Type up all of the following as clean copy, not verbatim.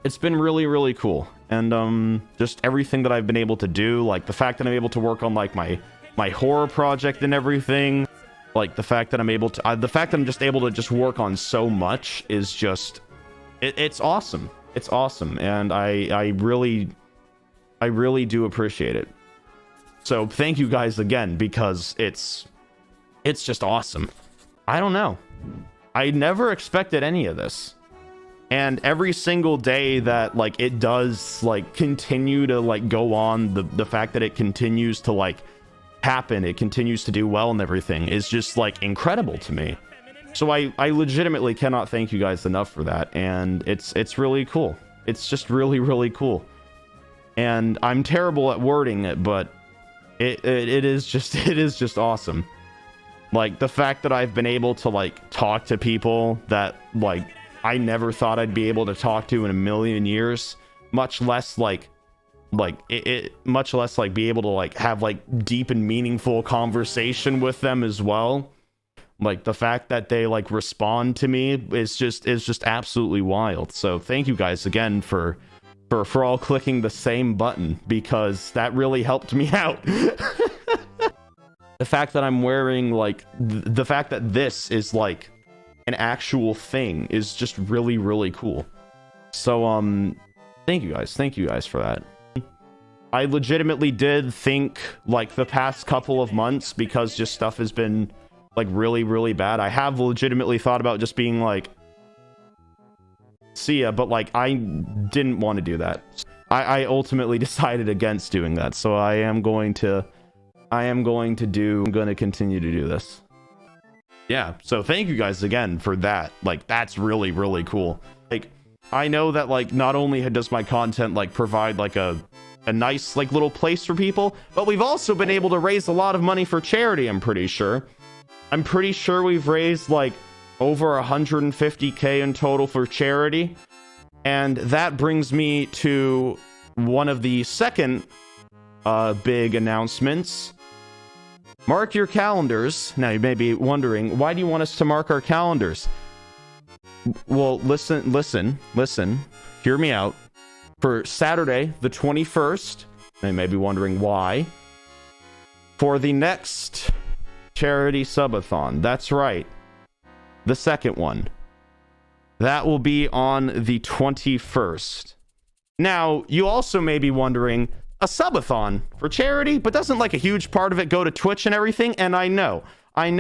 it's been really, really cool. And just everything that I've been able to do, like the fact that I'm able to work on like my horror project and everything, like the fact that I'm able to the fact that I'm just able to just work on so much is just it's awesome. It's awesome, and I really do appreciate it. So thank you guys again, because it's just awesome. I don't know, I never expected any of this. And every single day that like it does like continue to like go on, the fact that it continues to like happen, it continues to do well and everything is just like incredible to me. So I legitimately cannot thank you guys enough for that. And it's really cool. It's just really, really cool. And I'm terrible at wording it, but it is just awesome. Like the fact that I've been able to like talk to people that like I never thought I'd be able to talk to in a million years, much less like much less like be able to like have like deep and meaningful conversation with them as well. Like the fact that they like respond to me is just absolutely wild. So thank you guys again for all clicking the same button, because that really helped me out. The fact that I'm wearing like the fact that this is like an actual thing is just really, really cool. So thank you guys for that. I legitimately did think like the past couple of months, because just stuff has been like really, really bad, I have legitimately thought about just being like, see ya, but like I didn't want to do that. I ultimately decided against doing that, so I'm going to continue to do this. Yeah, so thank you guys again for that. Like that's really, really cool. Like I know that like not only does my content like provide like a nice like little place for people, but we've also been able to raise a lot of money for charity. I'm pretty sure we've raised like over 150k in total for charity. And that brings me to one of the second big announcements. Mark your calendars. Now you may be wondering, why do you want us to mark our calendars? Well, listen, hear me out. For Saturday, the 21st, they may be wondering why. For the next charity subathon, that's right, the second one, that will be on the 21st. Now, you also may be wondering, a subathon for charity, but doesn't like a huge part of it go to Twitch and everything? And I know. I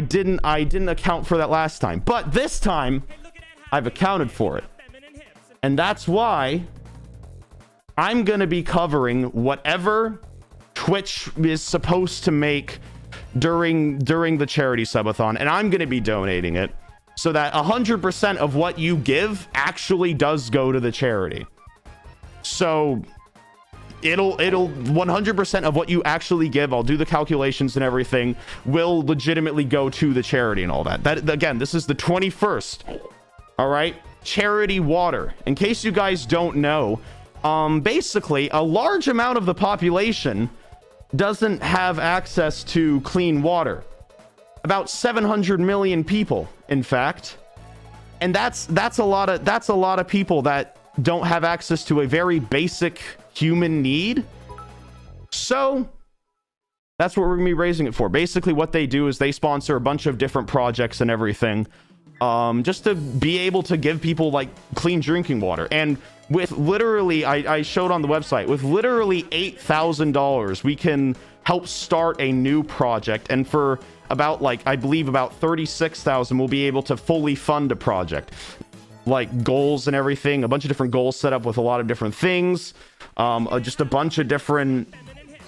didn't account for that last time, but this time I've accounted for it. And that's why I'm going to be covering whatever Twitch is supposed to make during the charity subathon, and I'm going to be donating it so that 100% of what you give actually does go to the charity. So it'll 100% of what you actually give, I'll do the calculations and everything, will legitimately go to the charity and all that. That again, this is the 21st. All right? Charity water. In case you guys don't know, basically a large amount of the population doesn't have access to clean water. About 700 million people, in fact. And that's a lot of people that don't have access to a very basic human need. So that's what we're gonna be raising it for. Basically what they do is they sponsor a bunch of different projects and everything, just to be able to give people like clean drinking water. And with literally, I showed on the website, with literally $8,000 we can help start a new project, and for about like I believe about 36,000 we'll be able to fully fund a project, like goals and everything, a bunch of different goals set up with a lot of different things, just a bunch of different,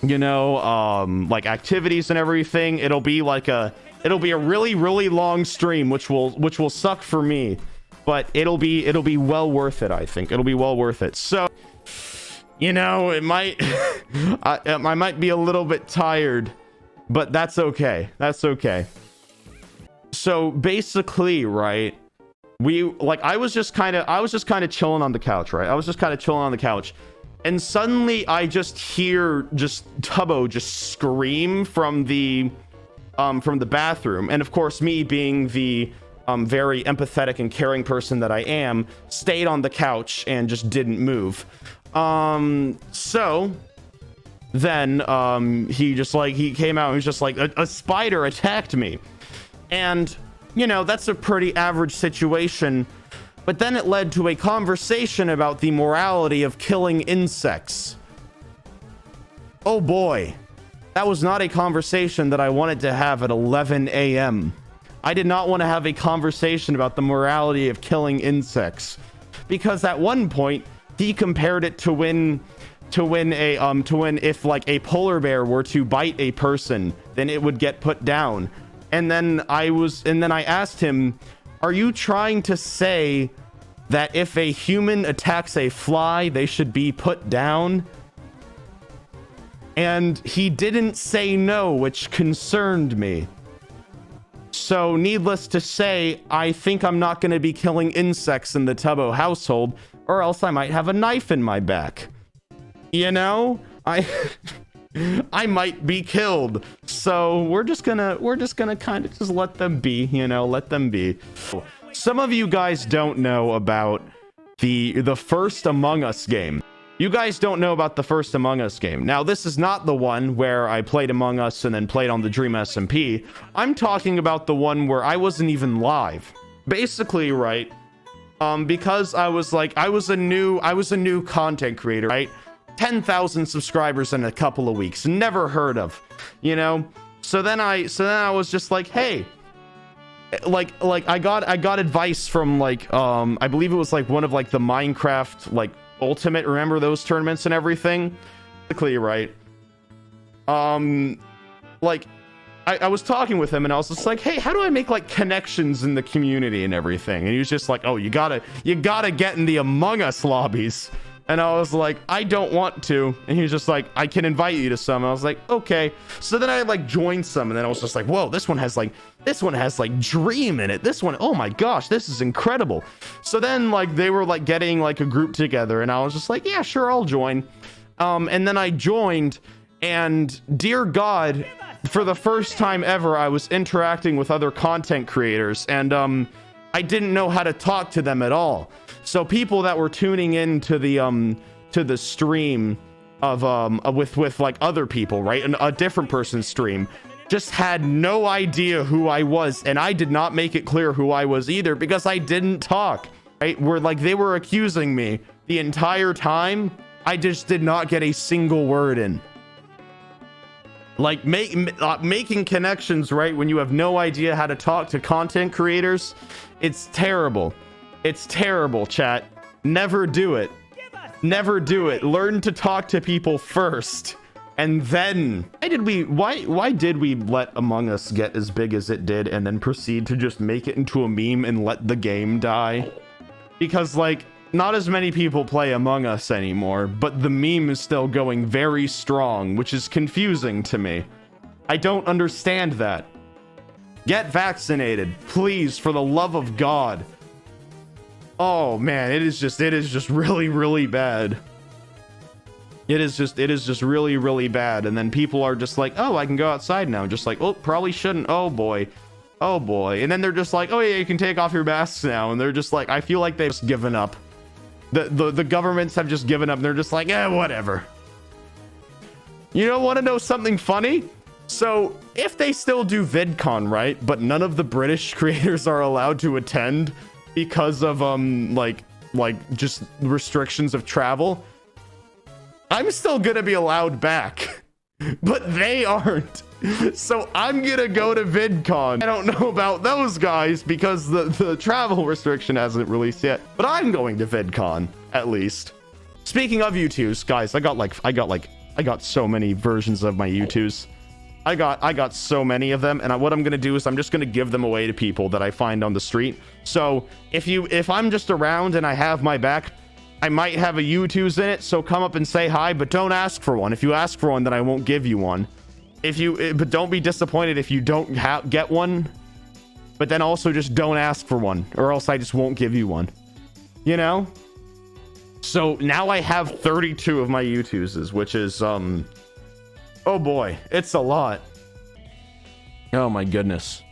you know, like activities and everything. It'll be a really, really long stream, which will suck for me, but it'll be well worth it. I think it'll be well worth it. So, you know, it might I might be a little bit tired, but that's okay. That's okay. So basically, right, I was just kind of chilling on the couch, right? I was just kind of chilling on the couch, and suddenly I just hear Tubbo just scream from the bathroom. And of course, me being the very empathetic and caring person that I am, stayed on the couch and just didn't move. So then he came out and was just like, a spider attacked me. And, you know, that's a pretty average situation. But then it led to a conversation about the morality of killing insects. Oh boy, that was not a conversation that I wanted to have at 11 a.m. I did not want to have a conversation about the morality of killing insects, because at one point he compared it to when if like a polar bear were to bite a person, then it would get put down. And then I asked him, are you trying to say that if a human attacks a fly, they should be put down? And he didn't say no, which concerned me. So needless to say, I think I'm not going to be killing insects in the Tubbo household, or else I might have a knife in my back. You know, I might be killed. So we're just gonna kind of just let them be, you know, let them be. Some of you guys don't know about the first Among Us game. You guys don't know about the first Among Us game. Now, this is not the one where I played Among Us and then played on the Dream SMP. I'm talking about the one where I wasn't even live. Basically, right, because I was a new content creator, right? 10,000 subscribers in a couple of weeks. Never heard of, you know? So then I was just like, hey, like I got advice from like, I believe it was like one of like the Minecraft, like, Ultimate, remember those tournaments and everything? Basically, right? Like, I was talking with him and I was just like, hey, how do I make like connections in the community and everything? And he was just like, oh, you gotta get in the Among Us lobbies. And I was like, I don't want to. And he was just like, I can invite you to some. And I was like, okay. So then I like joined some, and then I was just like, whoa, this one has like Dream in it. This one, oh my gosh, this is incredible. So then like they were like getting like a group together, and I was just like, yeah, sure, I'll join. And then I joined, and dear God, for the first time ever, I was interacting with other content creators, and I didn't know how to talk to them at all. So people that were tuning in to the stream of with like other people, right, and a different person's stream, just had no idea who I was, and I did not make it clear who I was either, because I didn't talk, right? They were accusing me the entire time. I just did not get a single word in. Like making connections, right, when you have no idea how to talk to content creators, it's terrible. It's terrible, chat. Never do it. Never do it. Learn to talk to people first, and then why did we let Among Us get as big as it did and then proceed to just make it into a meme and let the game die? Because like, not as many people play Among Us anymore, but the meme is still going very strong, which is confusing to me. I don't understand that. Get vaccinated, please, for the love of God. Oh man, it is just really, really bad. It is just really, really bad. And then people are just like, oh, I can go outside now. Just like, oh, probably shouldn't. Oh boy. Oh boy. And then they're just like, oh yeah, you can take off your masks now. And they're just like, I feel like they've just given up. The governments have just given up. And they're just like, eh, whatever. You don't want to know something funny? So if they still do VidCon, right, but none of the British creators are allowed to attend because of like just restrictions of travel, I'm still gonna be allowed back, but they aren't. So I'm gonna go to VidCon. I don't know about those guys because the travel restriction hasn't released yet, but I'm going to VidCon at least. Speaking of Youtooz, guys, I got so many versions of my Youtooz. I got so many of them, and what I'm gonna do is I'm just gonna give them away to people that I find on the street. So if I'm just around and I have my back, I might have a Youtooz in it. So come up and say hi, but don't ask for one. If you ask for one, then I won't give you one. But don't be disappointed if you don't get one. But then also just don't ask for one, or else I just won't give you one. You know. So now I have 32 of my Youtooz, which is oh boy, it's a lot. Oh my goodness.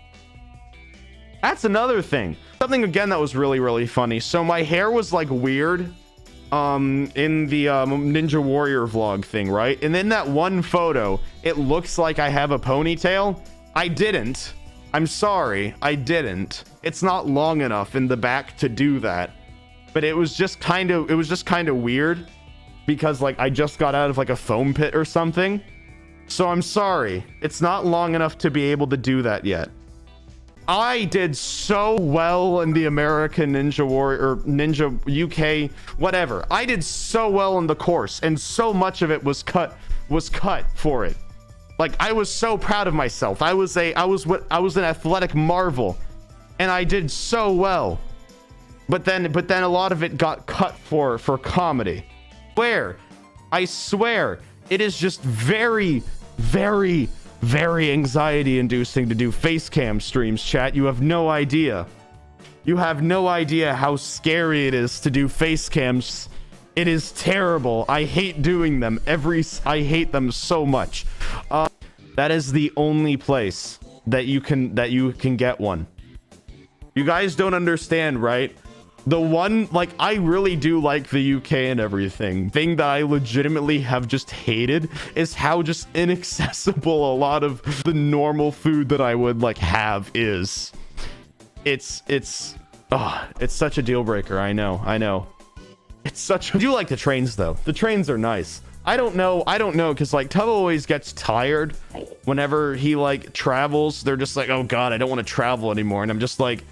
That's another thing. Something again that was really, really funny. So my hair was like weird in the Ninja Warrior vlog thing, right? And in that one photo, it looks like I have a ponytail. I didn't. I'm sorry, I didn't. It's not long enough in the back to do that. But it was just kind of weird because like I just got out of like a foam pit or something. So I'm sorry. It's not long enough to be able to do that yet. I did so well in the American Ninja Warrior or Ninja UK, whatever. I did so well in the course, and so much of it was cut for it. Like, I was so proud of myself. I was an athletic marvel, and I did so well. But then a lot of it got cut for comedy. I swear, it is just very, very, very anxiety inducing to do FaceCam streams, chat. You have no idea. You have no idea how scary it is to do FaceCams. It is terrible. I hate doing them. I hate them so much. That is the only place that you can get one. You guys don't understand, right? The one, like, I really do like the UK and everything. Thing that I legitimately have just hated is how just inaccessible a lot of the normal food that I would like have is. It's such a deal breaker. I know. It's such. I do like the trains though. The trains are nice. I don't know because like Tubbo always gets tired whenever he like travels. They're just like, oh god, I don't want to travel anymore, and I'm just like,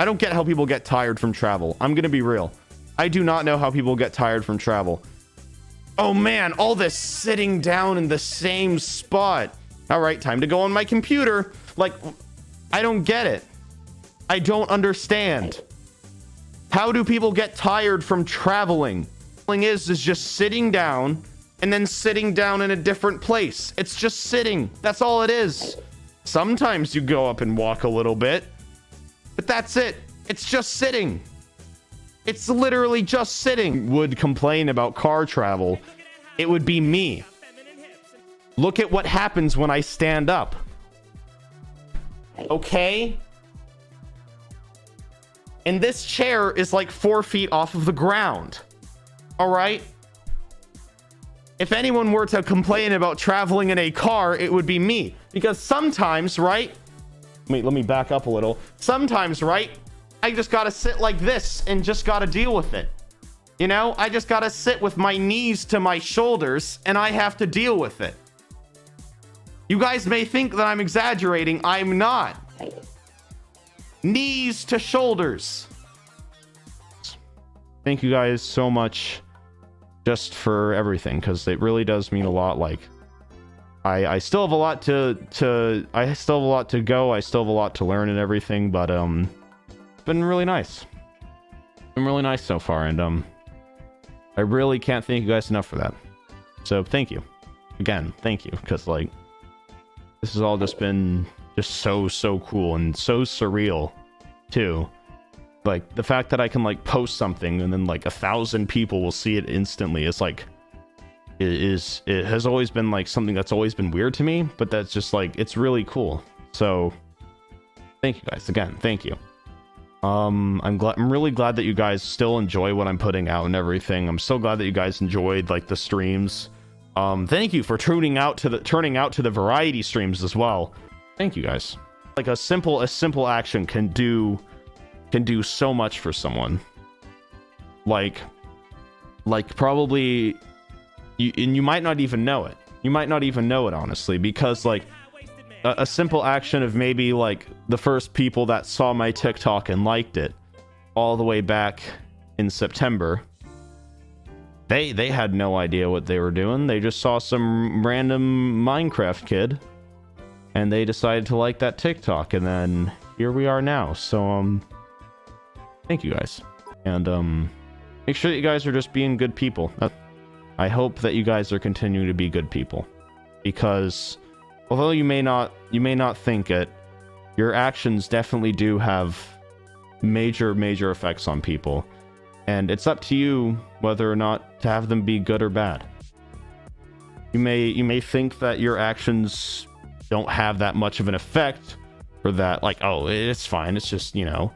I don't get how people get tired from travel. I'm gonna be real. I do not know how people get tired from travel. Oh man, all this sitting down in the same spot. All right, time to go on my computer. Like, I don't get it. I don't understand. How do people get tired from traveling? Traveling is just sitting down and then sitting down in a different place. It's just sitting. That's all it is. Sometimes you go up and walk a little bit. But that's it. It's just sitting. It's literally just sitting. Would complain about car travel. It would be me. Look at what happens when I stand up. Okay? And this chair is like 4 feet off of the ground. All right? If anyone were to complain about traveling in a car, it would be me. Because sometimes, right? Let me back up a little. Sometimes, right, I just gotta sit like this and just gotta deal with it. You know, I just gotta sit with my knees to my shoulders and I have to deal with it. You guys may think that I'm exaggerating. I'm not. Knees to shoulders. Thank you guys so much just for everything, because it really does mean a lot. Like, I still have a lot to I still have a lot to go. I still have a lot to learn and everything, but it's been really nice. It's been really nice so far, and I really can't thank you guys enough for that. So thank you. Again, thank you, because like this has all just been just so cool and so surreal too. Like the fact that I can like post something and then like 1,000 people will see it instantly is like it has always been like something that's always been weird to me, but that's just like, it's really cool. So thank you guys again. Thank you. I'm really glad that you guys still enjoy what I'm putting out and everything. I'm so glad that you guys enjoyed like the streams. Thank you for turning out to the variety streams as well. Thank you guys. Like a simple action can do so much for someone. Like probably you might not even know it. You might not even know it, honestly, because like a simple action of maybe like the first people that saw my TikTok and liked it all the way back in September, they had no idea what they were doing. They just saw some random Minecraft kid and they decided to like that TikTok, and then here we are now. So thank you guys, and make sure that you guys are just being good people. I hope that you guys are continuing to be good people, because although you may not think it, your actions definitely do have major effects on people, and it's up to you whether or not to have them be good or bad. You may think that your actions don't have that much of an effect, or that like, oh, it's fine, it's just, you know,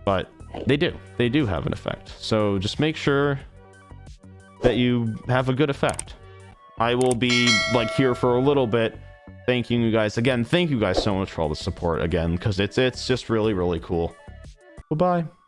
but they do have an effect. So just make sure that you have a good effect. I will be like here for a little bit thanking you guys again. Thank you guys so much for all the support again, because it's just really, really cool. Bye-bye.